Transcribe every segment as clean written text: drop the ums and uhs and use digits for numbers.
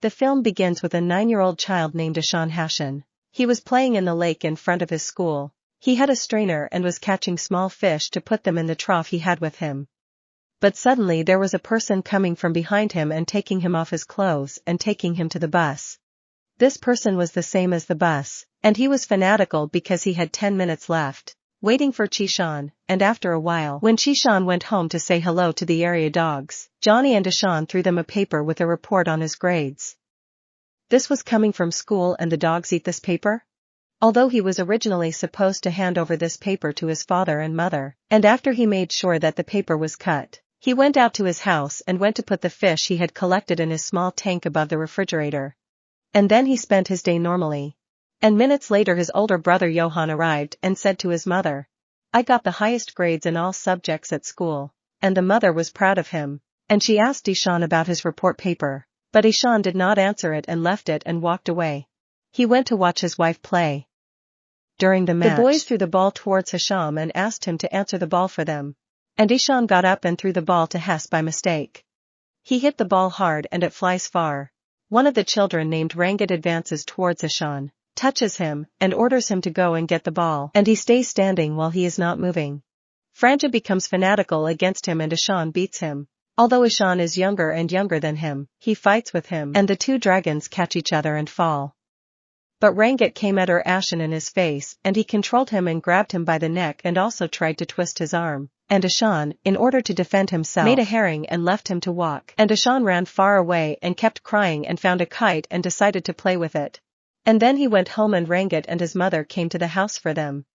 The film begins with a 9-year-old child named Ishaan. He was playing in the lake in front of his school. He had a strainer and was catching small fish to put them in the trough he had with him. But suddenly there was a person coming from behind him and taking him off his clothes and taking him to the bus. This person was the same as the bus, and he was fanatical because he had 10 minutes left, waiting for Ishaan, and after a while, when Ishaan went home to say hello to the area dogs, Johnny and Ishaan threw them a paper with a report on his grades. This was coming from school and the dogs eat this paper? Although he was originally supposed to hand over this paper to his father and mother, and after he made sure that the paper was cut, he went out to his house and went to put the fish he had collected in his small tank above the refrigerator. And then he spent his day normally. And minutes later his older brother Johan arrived and said to his mother, "I got the highest grades in all subjects at school." And the mother was proud of him, and she asked Ishaan about his report paper, but Ishaan did not answer it and left it and walked away. He went to watch his wife play. During the match, the boys threw the ball towards Hisham and asked him to answer the ball for them. And Ishaan got up and threw the ball to Hess by mistake. He hit the ball hard and it flies far. One of the children named Rangat advances towards Ishaan, touches him, and orders him to go and get the ball, and he stays standing while he is not moving. Franja becomes fanatical against him and Ishaan beats him. Although Ishaan is younger and younger than him, he fights with him and the two dragons catch each other and fall. But Rangat came at Ishaan in his face and he controlled him and grabbed him by the neck and also tried to twist his arm. And Ishaan, in order to defend himself, made a herring and left him to walk. And Ishaan ran far away and kept crying and found a kite and decided to play with it. And then he went home and Rangat and his mother came to the house for them.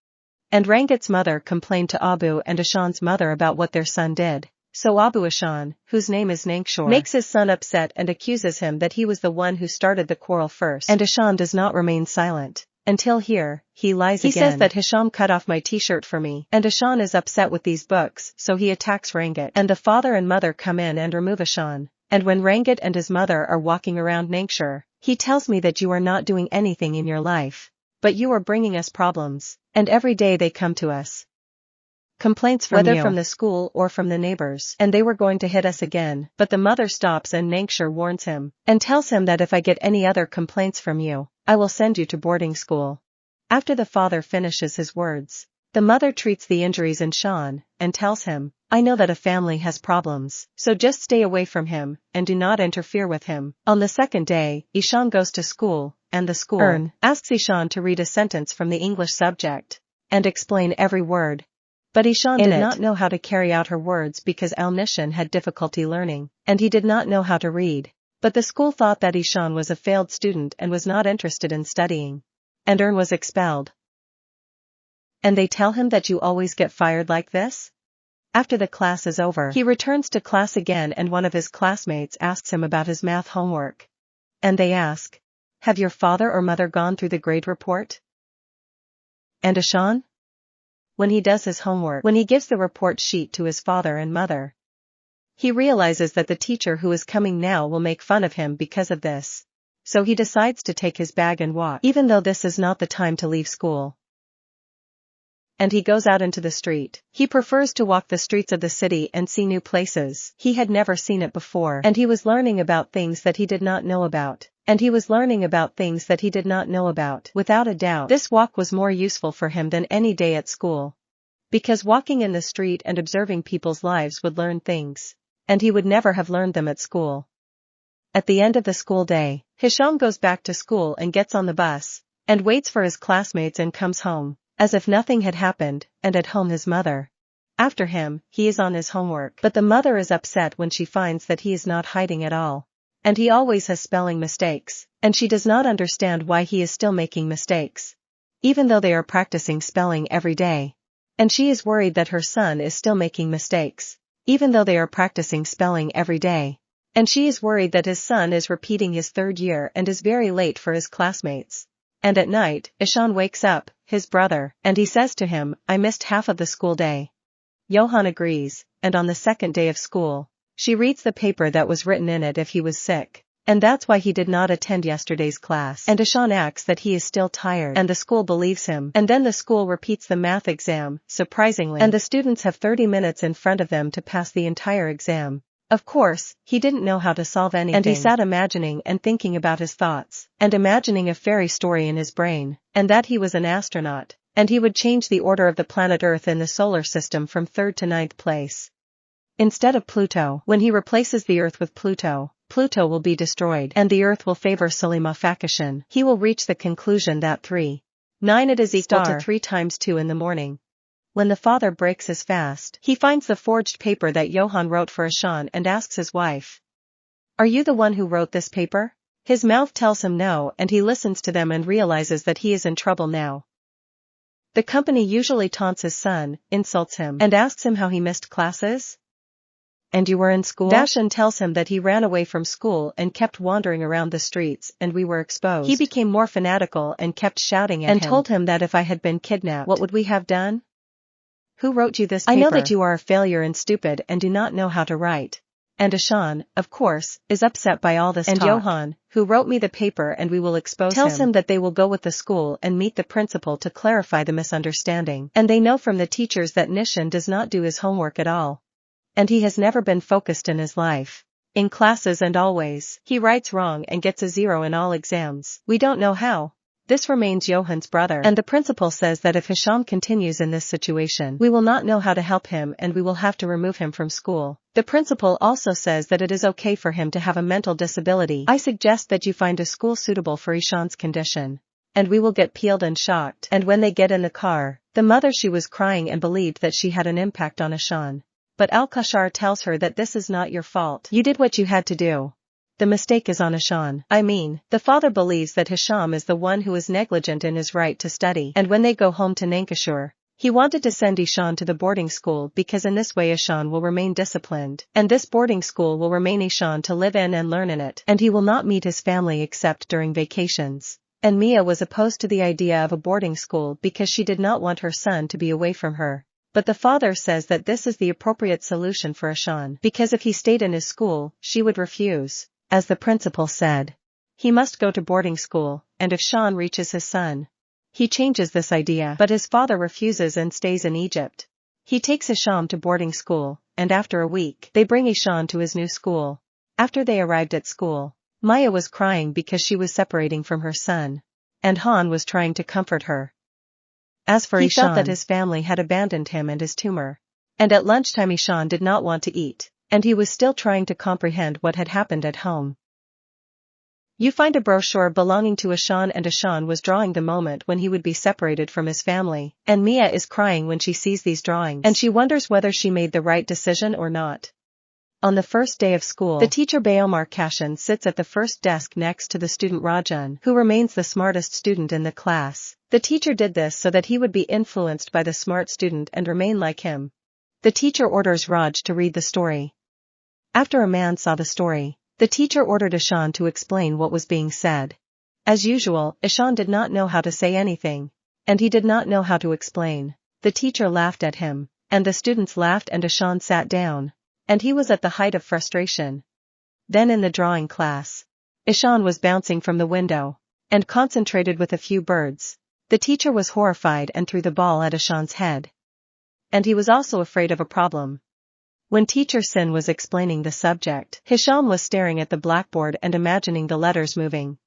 And Rangat's mother complained to Abu and Ishaan's mother about what their son did. So Abu Ishaan, whose name is Nankshore, makes his son upset and accuses him that he was the one who started the quarrel first. And Ishaan does not remain silent. Until here, he lies again. He says that Hisham cut off my t-shirt for me. And Ishaan is upset with these books, so he attacks Rangat. And the father and mother come in and remove Ishaan. And when Rangat and his mother are walking around Nankshore, he tells me that you are not doing anything in your life. But you are bringing us problems. And every day they come to us. Complaints from whether from the school or from the neighbors. And they were going to hit us again. But the mother stops and Nankshore warns him. And tells him that if I get any other complaints from you, I will send you to boarding school. After the father finishes his words, the mother treats the injuries in Ishaan, and tells him, I know that a family has problems, so just stay away from him, and do not interfere with him. On the second day, Ishaan goes to school, and the school asks Ishaan to read a sentence from the English subject, and explain every word. But Ishaan did not know how to carry out her words because Al-Nishan had difficulty learning, and he did not know how to read. But the school thought that Ishaan was a failed student and was not interested in studying. And was expelled. And they tell him that you always get fired like this? After the class is over, he returns to class again and one of his classmates asks him about his math homework. And they ask, have your father or mother gone through the grade report? And Ishaan? When he does his homework, when he gives the report sheet to his father and mother, he realizes that the teacher who is coming now will make fun of him because of this. So he decides to take his bag and walk, even though this is not the time to leave school. And he goes out into the street. He prefers to walk the streets of the city and see new places. He had never seen it before. And he was learning about things that he did not know about. And he was learning about things that he did not know about. Without a doubt, this walk was more useful for him than any day at school. Because walking in the street and observing people's lives would learn things. And he would never have learned them at school. At the end of the school day, Hisham goes back to school and gets on the bus, and waits for his classmates and comes home, as if nothing had happened, and at home his mother. After him, he is on his homework, but the mother is upset when she finds that he is not hiding at all. And he always has spelling mistakes, and she does not understand why he is still making mistakes. Even though they are practicing spelling every day. And she is worried that her son is still making mistakes. Even though they are practicing spelling every day. And she is worried that his son is repeating his third year and is very late for his classmates. And at night, Ishaan wakes up, his brother, and he says to him, I missed half of the school day. Johan agrees, and on the second day of school, she reads the paper that was written in it if he was sick. And that's why he did not attend yesterday's class. And Ishaan acts that he is still tired. And the school believes him. And then the school repeats the math exam, surprisingly. And the students have 30 minutes in front of them to pass the entire exam. Of course, he didn't know how to solve anything, and he sat imagining and thinking about his thoughts, and imagining a fairy story in his brain, and that he was an astronaut, and he would change the order of the planet Earth in the solar system from 3rd to 9th place. Instead of Pluto, when he replaces the Earth with Pluto, Pluto will be destroyed and the Earth will favor Sulimafakashin. He will reach the conclusion that 3-9 it is equal to 3 times 2 in the morning. When the father breaks his fast, he finds the forged paper that Johan wrote for Ishaan and asks his wife, "Are you the one who wrote this paper?" His mouth tells him no, and he listens to them and realizes that he is in trouble now. The company usually taunts his son, insults him, and asks him how he missed classes. "And you were in school?" Dashan tells him that he ran away from school and kept wandering around the streets and we were exposed. He became more fanatical and kept shouting at him and told him that if I had been kidnapped, what would we have done? "Who wrote you this paper? I know that you are a failure and stupid and do not know how to write." And Ishaan, of course, is upset by all this talk. And Johan, who wrote me the paper and we will expose him, tells him that they will go with the school and meet the principal to clarify the misunderstanding. And they know from the teachers that Nishan does not do his homework at all. And he has never been focused in his life. In classes and always, he writes wrong and gets a 0 in all exams. We don't know how. This remains Johan's brother. And the principal says that if Hisham continues in this situation, we will not know how to help him and we will have to remove him from school. The principal also says that it is okay for him to have a mental disability. I suggest that you find a school suitable for Ishan's condition. And we will get peeled and shocked. And when they get in the car, the mother she was crying and believed that she had an impact on Ishaan. But Al-Kashar tells her that this is not your fault. You did what you had to do. The mistake is on Ishaan. I mean, the father believes that Hisham is the one who is negligent in his right to study. And when they go home to Lancashire, he wanted to send Ishaan to the boarding school because in this way Ishaan will remain disciplined. And this boarding school will remain Ishaan to live in and learn in it. And he will not meet his family except during vacations. And Mia was opposed to the idea of a boarding school because she did not want her son to be away from her. But the father says that this is the appropriate solution for Ishaan because if he stayed in his school, she would refuse. As the principal said, he must go to boarding school, and if Ishaan reaches his son, he changes this idea. But his father refuses and stays in Egypt. He takes Ishaan to boarding school, and after a week, they bring Ishaan to his new school. After they arrived at school, Maya was crying because she was separating from her son, and Han was trying to comfort her. As for Ishaan, he felt that his family had abandoned him and his tumor. And at lunchtime Ishaan did not want to eat. And he was still trying to comprehend what had happened at home. You find a brochure belonging to Ishaan and Ishaan was drawing the moment when he would be separated from his family, and Mia is crying when she sees these drawings, and she wonders whether she made the right decision or not. On the first day of school, the teacher Bayomar Kashan sits at the first desk next to the student Rajan, who remains the smartest student in the class. The teacher did this so that he would be influenced by the smart student and remain like him. The teacher orders Raj to read the story. After a man saw the story, the teacher ordered Ishaan to explain what was being said. As usual, Ishaan did not know how to say anything, and he did not know how to explain. The teacher laughed at him, and the students laughed and Ishaan sat down, and he was at the height of frustration. Then in the drawing class, Ishaan was bouncing from the window, and concentrated with a few birds. The teacher was horrified and threw the ball at Ishaan's head. And he was also afraid of a problem. When teacher Sin was explaining the subject, Hisham was staring at the blackboard and imagining the letters moving.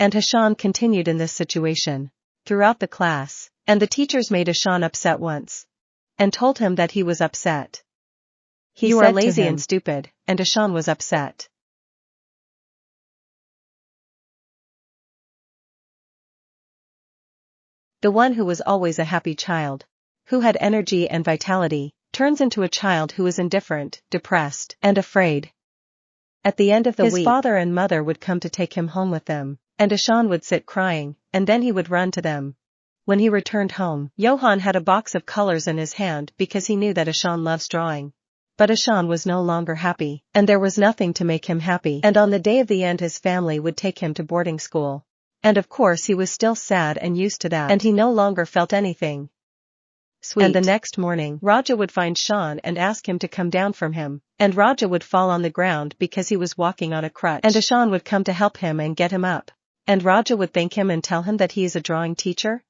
And Hisham continued in this situation throughout the class, and the teachers made Ishaan upset once, and told him that he was upset. You are lazy and stupid, and Ishaan was upset. The one who was always a happy child, who had energy and vitality, turns into a child who is indifferent, depressed, and afraid. At the end of the week, his father and mother would come to take him home with them, and Ishaan would sit crying, and then he would run to them. When he returned home, Johan had a box of colors in his hand because he knew that Ishaan loves drawing. But Ishaan was no longer happy, and there was nothing to make him happy, and on the day of the end his family would take him to boarding school. And of course he was still sad and used to that, and he no longer felt anything. Sweet. And the next morning, Raja would find Ishaan and ask him to come down from him, and Raja would fall on the ground because he was walking on a crutch, and Ishaan would come to help him and get him up, and Raja would thank him and tell him that he is a drawing teacher.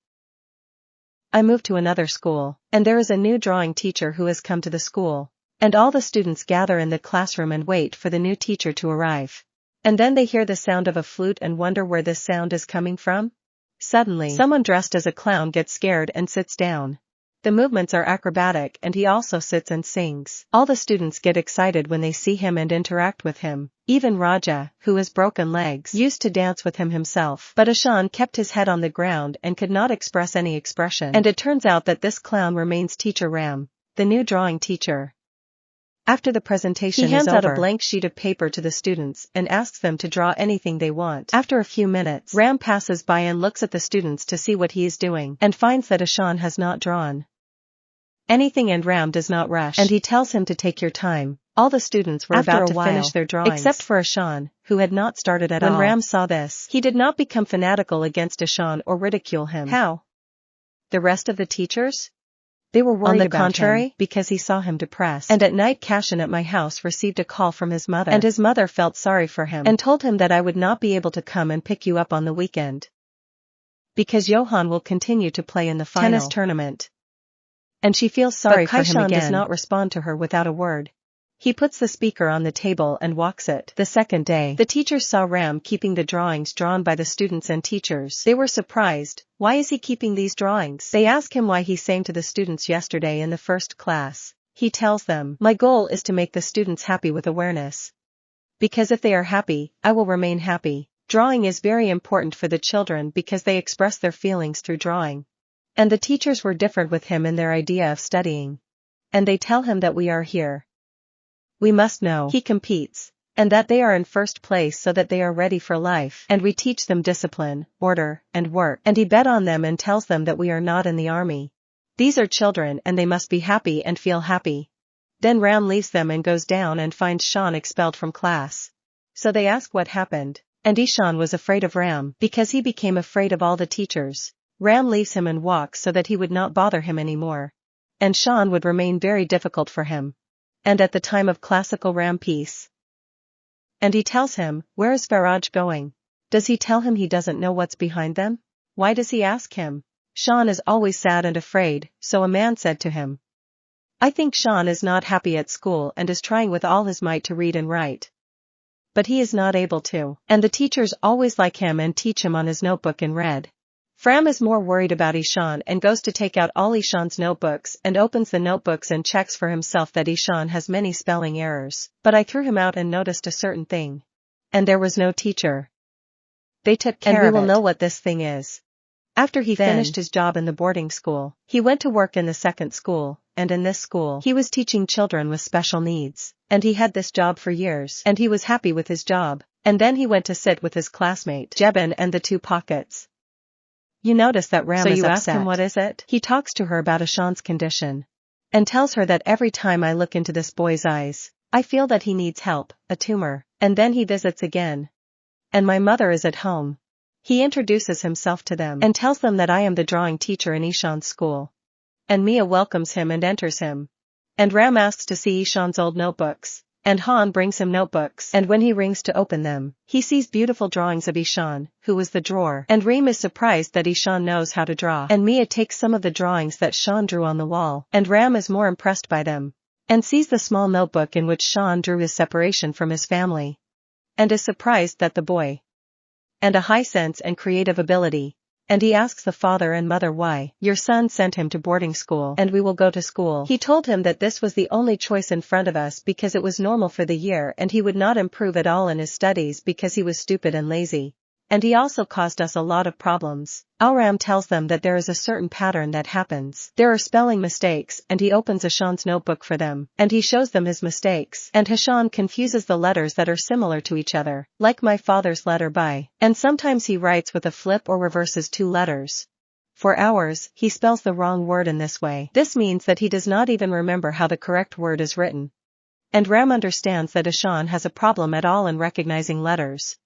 I moved to another school, and there is a new drawing teacher who has come to the school, And all the students gather in the classroom and wait for the new teacher to arrive. And then they hear the sound of a flute and wonder where this sound is coming from. Suddenly, someone dressed as a clown gets scared and sits down. The movements are acrobatic and he also sits and sings. All the students get excited when they see him and interact with him. Even Raja, who has broken legs, used to dance with him himself. But Ishaan kept his head on the ground and could not express any expression. And it turns out that this clown remains teacher Ram, the new drawing teacher. After the presentation He hands is over, out a blank sheet of paper to the students and asks them to draw anything they want. After a few minutes, Ram passes by and looks at the students to see what he is doing and finds that Ishaan has not drawn anything and Ram does not rush. And he tells him to take your time. All the students were about to finish their drawings, except for Ishaan, who had not started at all. When Ram saw this, he did not become fanatical against Ishaan or ridicule him. How? The rest of the teachers? They were worried about him. On the contrary, because he saw him depressed. And at night Kashan at my house received a call from his mother. And his mother felt sorry for him and told him that I would not be able to come and pick you up on the weekend, because Johan will continue to play in the final tennis tournament. And she feels sorry for him again. But Ishaan does not respond to her without a word. He puts the speaker on the table and walks it. The second day, the teachers saw Ram keeping the drawings drawn by the students and teachers. They were surprised. Why is he keeping these drawings? They ask him why he sang to the students yesterday in the first class. He tells them, my goal is to make the students happy with awareness. Because if they are happy, I will remain happy. Drawing is very important for the children because they express their feelings through drawing. And the teachers were different with him in their idea of studying. And they tell him that we are here. We must know he competes, and that they are in first place so that they are ready for life. And we teach them discipline, order, and work. And he bet on them and tells them that we are not in the army. These are children and they must be happy and feel happy. Then Ram leaves them and goes down and finds Ishaan expelled from class. So they ask what happened. And Ishaan was afraid of Ram because he became afraid of all the teachers. Ram leaves him and walks so that he would not bother him anymore. And Ishaan would remain very difficult for him. And at the time of classical Ram peace. And he tells him, where is Faraj going? Does he tell him he doesn't know what's behind them? Why does he ask him? Ishaan is always sad and afraid, so a man said to him, I think Ishaan is not happy at school and is trying with all his might to read and write. But he is not able to. And the teachers always like him and teach him on his notebook in red. Fram is more worried about Ishaan and goes to take out all Ishaan's notebooks and opens the notebooks and checks for himself that Ishaan has many spelling errors. But I threw him out and noticed a certain thing. And there was no teacher. They took care of it. And we will know what this thing is. After he finished his job in the boarding school, he went to work in the second school, and in this school, he was teaching children with special needs. And he had this job for years, and he was happy with his job. And then he went to sit with his classmate, Jebin, and the two pockets. You notice that Ram is upset. So you ask him what is it? He talks to her about Ishaan's condition. And tells her that every time I look into this boy's eyes, I feel that he needs help, a tumor. And then he visits again. And my mother is at home. He introduces himself to them and tells them that I am the drawing teacher in Ishaan's school. And Mia welcomes him and enters him. And Ram asks to see Ishaan's old notebooks. And Han brings him notebooks, and when he rings to open them, he sees beautiful drawings of Ishaan, who was the drawer. And Reem is surprised that Ishaan knows how to draw. And Mia takes some of the drawings that Ishaan drew on the wall, and Ram is more impressed by them. And sees the small notebook in which Ishaan drew his separation from his family. And is surprised that the boy and a high sense and creative ability. And he asks the father and mother why. Your son sent him to boarding school and we will go to school. He told him that this was the only choice in front of us because it was normal for the year and he would not improve at all in his studies because he was stupid and lazy. And he also caused us a lot of problems. Alram tells them that there is a certain pattern that happens. There are spelling mistakes and he opens Ishaan's notebook for them. And he shows them his mistakes. And Ishaan confuses the letters that are similar to each other, like my father's letter by. And sometimes he writes with a flip or reverses two letters. For hours, he spells the wrong word in this way. This means that he does not even remember how the correct word is written. And Ram understands that Ishaan has a problem at all in recognizing letters.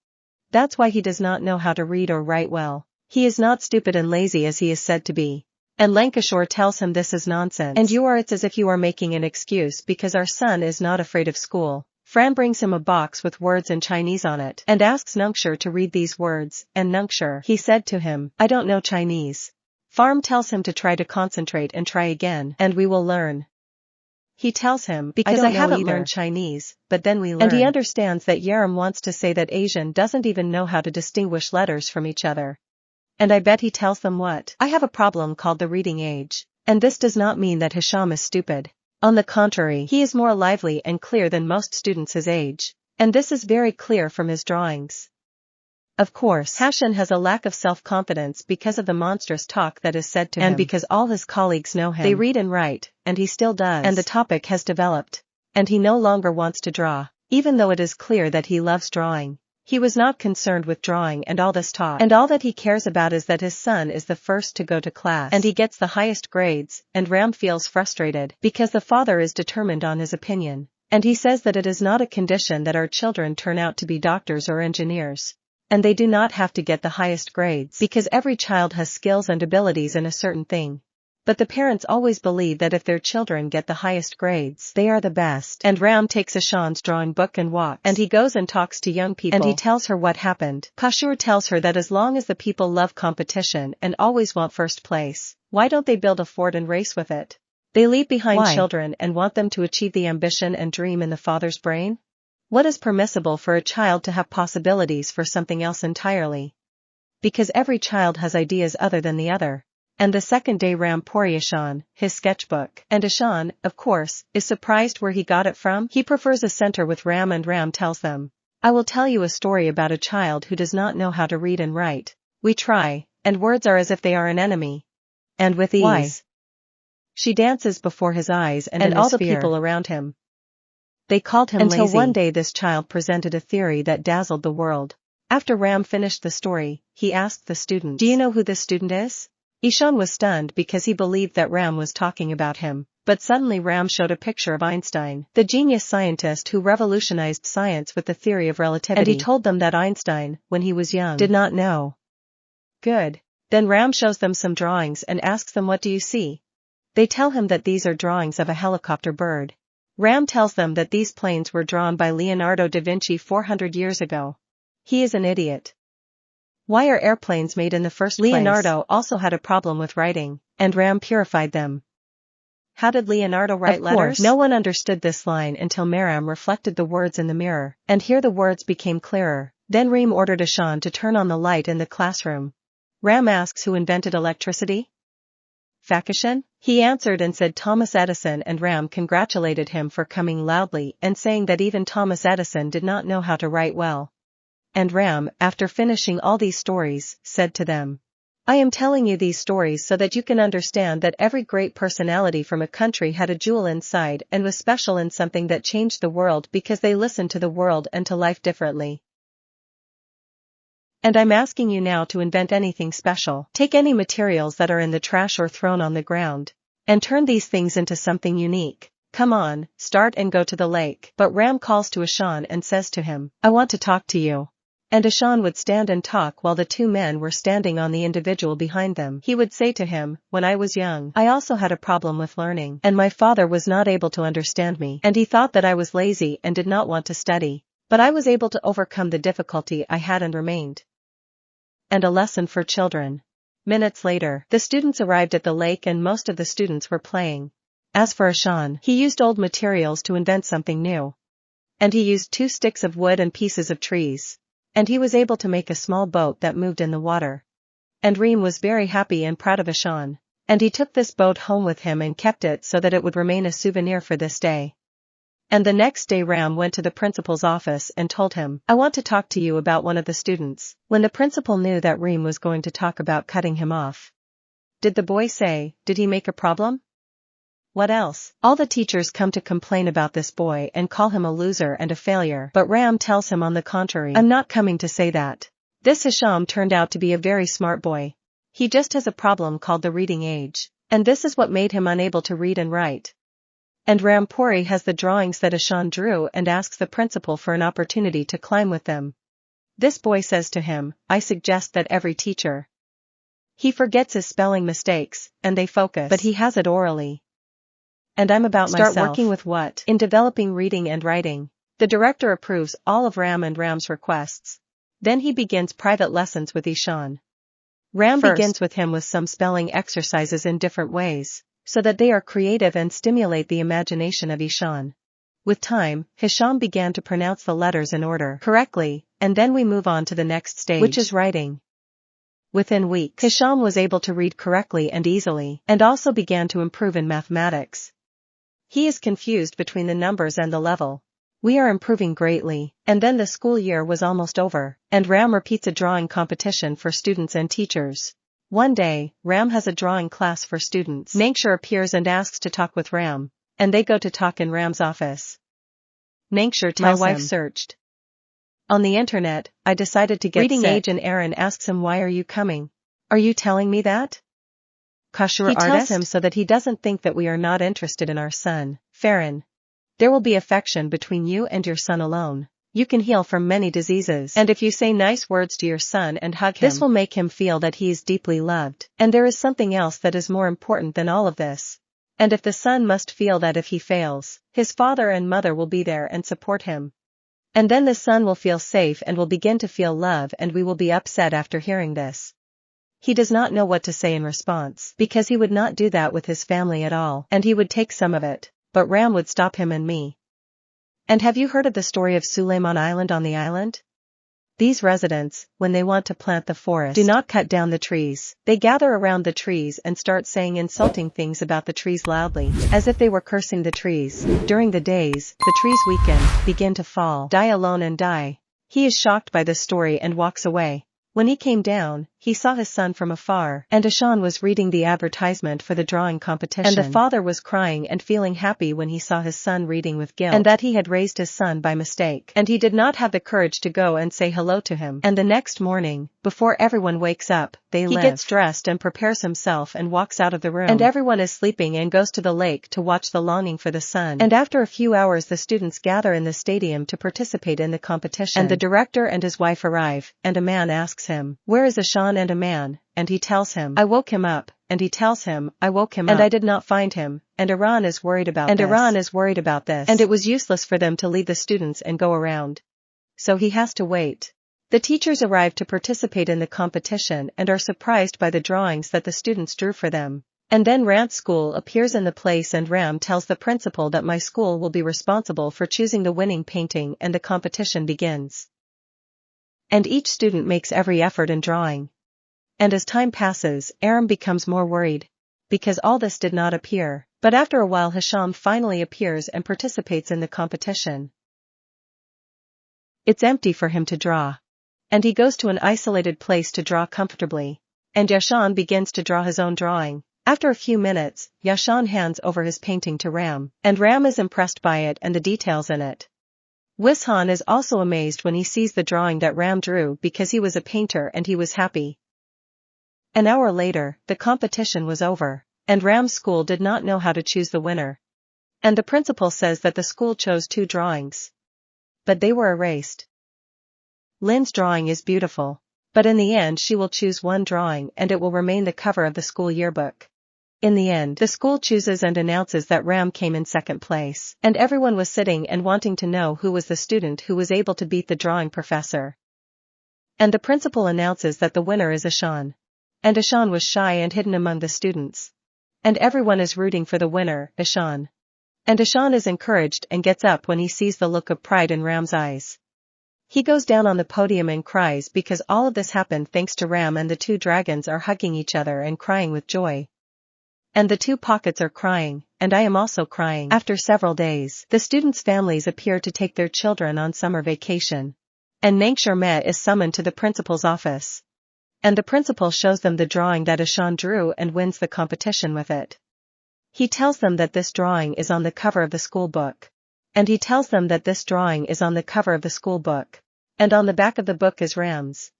That's why he does not know how to read or write well. He is not stupid and lazy as he is said to be. And Lankashore tells him this is nonsense. And it's as if you are making an excuse because our son is not afraid of school. Fran brings him a box with words in Chinese on it and asks Nungshur to read these words. And Nungshur, he said to him, I don't know Chinese. Farm tells him to try to concentrate and try again, and we will learn. He tells him, because I I haven't either. learned Chinese, but then we learn. And he understands that Yerim wants to say that Asian doesn't even know how to distinguish letters from each other. And I bet he tells them what? I have a problem called the reading age. And this does not mean that Hisham is stupid. On the contrary, he is more lively and clear than most students his age. And this is very clear from his drawings. Of course, Hashan has a lack of self-confidence because of the monstrous talk that is said to him. And because all his colleagues know him. They read and write, and he still does. And the topic has developed. And he no longer wants to draw, even though it is clear that he loves drawing. He was not concerned with drawing and all this talk. And all that he cares about is that his son is the first to go to class. And he gets the highest grades, and Ram feels frustrated because the father is determined on his opinion. And he says that it is not a condition that our children turn out to be doctors or engineers. And they do not have to get the highest grades because every child has skills and abilities in a certain thing. But the parents always believe that if their children get the highest grades, they are the best. And Ram takes Ishaan's drawing book and walks. And he goes and talks to young people. And he tells her what happened. Kashur tells her that as long as the people love competition and always want first place, why don't they build a fort and race with it? They leave behind children and want them to achieve the ambition and dream in the father's brain? What is permissible for a child to have possibilities for something else entirely? Because every child has ideas other than the other. And the second day Ram pori Ishaan, his sketchbook. And Ishaan, of course, is surprised where he got it from. He prefers a center with Ram and Ram tells them, I will tell you a story about a child who does not know how to read and write. We try, and words are as if they are an enemy. And with ease. She dances before his eyes and all the people around him. They called him lazy. Until one day this child presented a theory that dazzled the world. After Ram finished the story, he asked the students, do you know who this student is? Ishaan was stunned because he believed that Ram was talking about him. But suddenly Ram showed a picture of Einstein, the genius scientist who revolutionized science with the theory of relativity. And he told them that Einstein, when he was young, did not know. Good. Then Ram shows them some drawings and asks them, what do you see? They tell him that these are drawings of a helicopter bird. Ram tells them that these planes were drawn by Leonardo da Vinci 400 years ago. He is an idiot. Why are airplanes made in the first place? Leonardo also had a problem with writing, and Ram purified them. How did Leonardo write letters? No one understood this line until Ram reflected the words in the mirror, and here the words became clearer. Then Ram ordered Ishaan to turn on the light in the classroom. Ram asks who invented electricity? Fakishan? He answered and said Thomas Edison, and Ram congratulated him for coming loudly and saying that even Thomas Edison did not know how to write well. And Ram, after finishing all these stories, said to them, I am telling you these stories so that you can understand that every great personality from a country had a jewel inside and was special in something that changed the world because they listened to the world and to life differently. And I'm asking you now to invent anything special. Take any materials that are in the trash or thrown on the ground, and turn these things into something unique. Come on, start and go to the lake. But Ram calls to Ishaan and says to him, I want to talk to you. And Ishaan would stand and talk while the two men were standing on the individual behind them. He would say to him, when I was young, I also had a problem with learning, and my father was not able to understand me, and he thought that I was lazy and did not want to study. But I was able to overcome the difficulty I had and remained. And a lesson for children. Minutes later, the students arrived at the lake and most of the students were playing. As for Ishaan, he used old materials to invent something new. And he used 2 sticks of wood and pieces of trees. And he was able to make a small boat that moved in the water. And Reem was very happy and proud of Ishaan. And he took this boat home with him and kept it so that it would remain a souvenir for this day. And the next day Ram went to the principal's office and told him, I want to talk to you about one of the students. When the principal knew that Reem was going to talk about cutting him off. Did the boy say, did he make a problem? What else? All the teachers come to complain about this boy and call him a loser and a failure. But Ram tells him on the contrary, I'm not coming to say that. This Hisham turned out to be a very smart boy. He just has a problem called the reading age. And this is what made him unable to read and write. And Rampuri has the drawings that Ishaan drew and asks the principal for an opportunity to climb with them. This boy says to him, I suggest that every teacher. He forgets his spelling mistakes, and they focus. But he has it orally. And I'm about myself. Start working with what? In developing reading and writing. The director approves all of Ram and Ram's requests. Then he begins private lessons with Ishaan. Ram begins with him with some spelling exercises in different ways. so that they are creative and stimulate the imagination of Ishaan. With time, Hisham began to pronounce the letters in order correctly, and then we move on to the next stage, which is writing. Within weeks, Hisham was able to read correctly and easily, and also began to improve in mathematics. He is confused between the numbers and the level. We are improving greatly, and then the school year was almost over, and Ram repeats a drawing competition for students and teachers. One day, Ram has a drawing class for students. Nankshar appears and asks to talk with Ram, and they go to talk in Ram's office. Nankshar tells My wife him, searched on the internet, I decided to get Reading sick. age And Aaron asks him, why are you coming? Are you telling me that? Kashur He tells artist? him so that he doesn't think that we are not interested in our son, Farron. There will be affection between you and your son alone. You can heal from many diseases. And if you say nice words to your son and hug him, this will make him feel that he is deeply loved. And there is something else that is more important than all of this. And if the son must feel that if he fails, his father and mother will be there and support him. And then the son will feel safe and will begin to feel love, and we will be upset after hearing this. He does not know what to say in response, because he would not do that with his family at all, and he would take some of it, but Ram would stop him and me. And have you heard of the story of Suleiman Island on the island? These residents, when they want to plant the forest, do not cut down the trees. They gather around the trees and start saying insulting things about the trees loudly, as if they were cursing the trees. During the days, the trees weaken, begin to fall, die alone and die. He is shocked by this story and walks away. When he came down, he saw his son from afar, and Ishaan was reading the advertisement for the drawing competition. And the father was crying and feeling happy when he saw his son reading with guilt, and that he had raised his son by mistake. And he did not have the courage to go and say hello to him. And the next morning, before everyone wakes up, he gets dressed and prepares himself and walks out of the room. And everyone is sleeping and goes to the lake to watch the longing for the sun. And after a few hours the students gather in the stadium to participate in the competition. And the director and his wife arrive, and a man asks him, where is Ishaan? And a man, and he tells him, I woke him up, and he tells him, I woke him up, and I did not find him, and Iran is worried about this. And it was useless for them to lead the students and go around. So he has to wait. The teachers arrive to participate in the competition and are surprised by the drawings that the students drew for them. And then Ram's school appears in the place, and Ram tells the principal that my school will be responsible for choosing the winning painting, and the competition begins. And each student makes every effort in drawing. And as time passes, Aram becomes more worried, because all this did not appear, but after a while Hisham finally appears and participates in the competition. It's empty for him to draw. And he goes to an isolated place to draw comfortably, and Yashan begins to draw his own drawing. After a few minutes, Yashan hands over his painting to Ram, and Ram is impressed by it and the details in it. Ishaan is also amazed when he sees the drawing that Ram drew, because he was a painter and he was happy. An hour later, the competition was over, and Ram's school did not know how to choose the winner. And the principal says that the school chose 2 drawings. But they were erased. Lynn's drawing is beautiful, but in the end she will choose 1 drawing and it will remain the cover of the school yearbook. In the end, the school chooses and announces that Ram came in 2nd place, and everyone was sitting and wanting to know who was the student who was able to beat the drawing professor. And the principal announces that the winner is Ishaan. And Ishaan was shy and hidden among the students. And everyone is rooting for the winner, Ishaan. And Ishaan is encouraged and gets up when he sees the look of pride in Ram's eyes. He goes down on the podium and cries because all of this happened thanks to Ram, and the 2 dragons are hugging each other and crying with joy. And the 2 pockets are crying, and I am also crying. After several days, the students' families appear to take their children on summer vacation. And Nankshar Meh is summoned to the principal's office. And the principal shows them the drawing that Ishaan drew and wins the competition with it. He tells them that this drawing is on the cover of the school book. And he tells them that this drawing is on the cover of the school book. And on the back of the book is Ram's.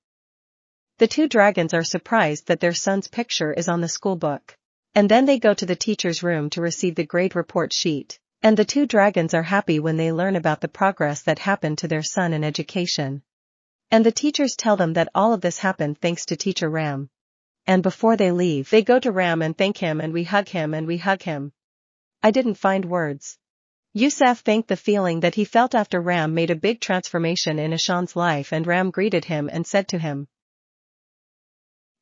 The 2 dragons are surprised that their son's picture is on the school book. And then they go to the teacher's room to receive the grade report sheet. And the 2 dragons are happy when they learn about the progress that happened to their son in education. And the teachers tell them that all of this happened thanks to teacher Ram. And before they leave, they go to Ram and thank him, and we hug him and we hug him. I didn't find words. Yusuf thanked the feeling that he felt after Ram made a big transformation in Ishaan's life, and Ram greeted him and said to him,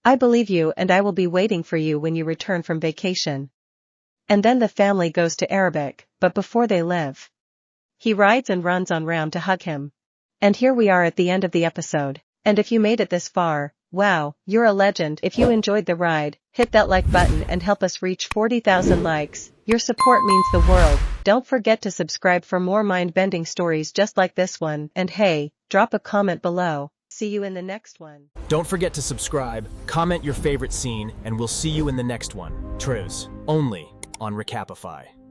I believe you, and I will be waiting for you when you return from vacation. And then the family goes to Arabic, but before they live, he rides and runs on Ram to hug him. And here we are at the end of the episode. And if you made it this far, wow, you're a legend. If you enjoyed the ride, hit that like button and help us reach 40,000 likes. Your support means the world. Don't forget to subscribe for more mind-bending stories just like this one. And hey, drop a comment below. See you in the next one. Don't forget to subscribe, comment your favorite scene, and we'll see you in the next one. Trues, only on Recapify.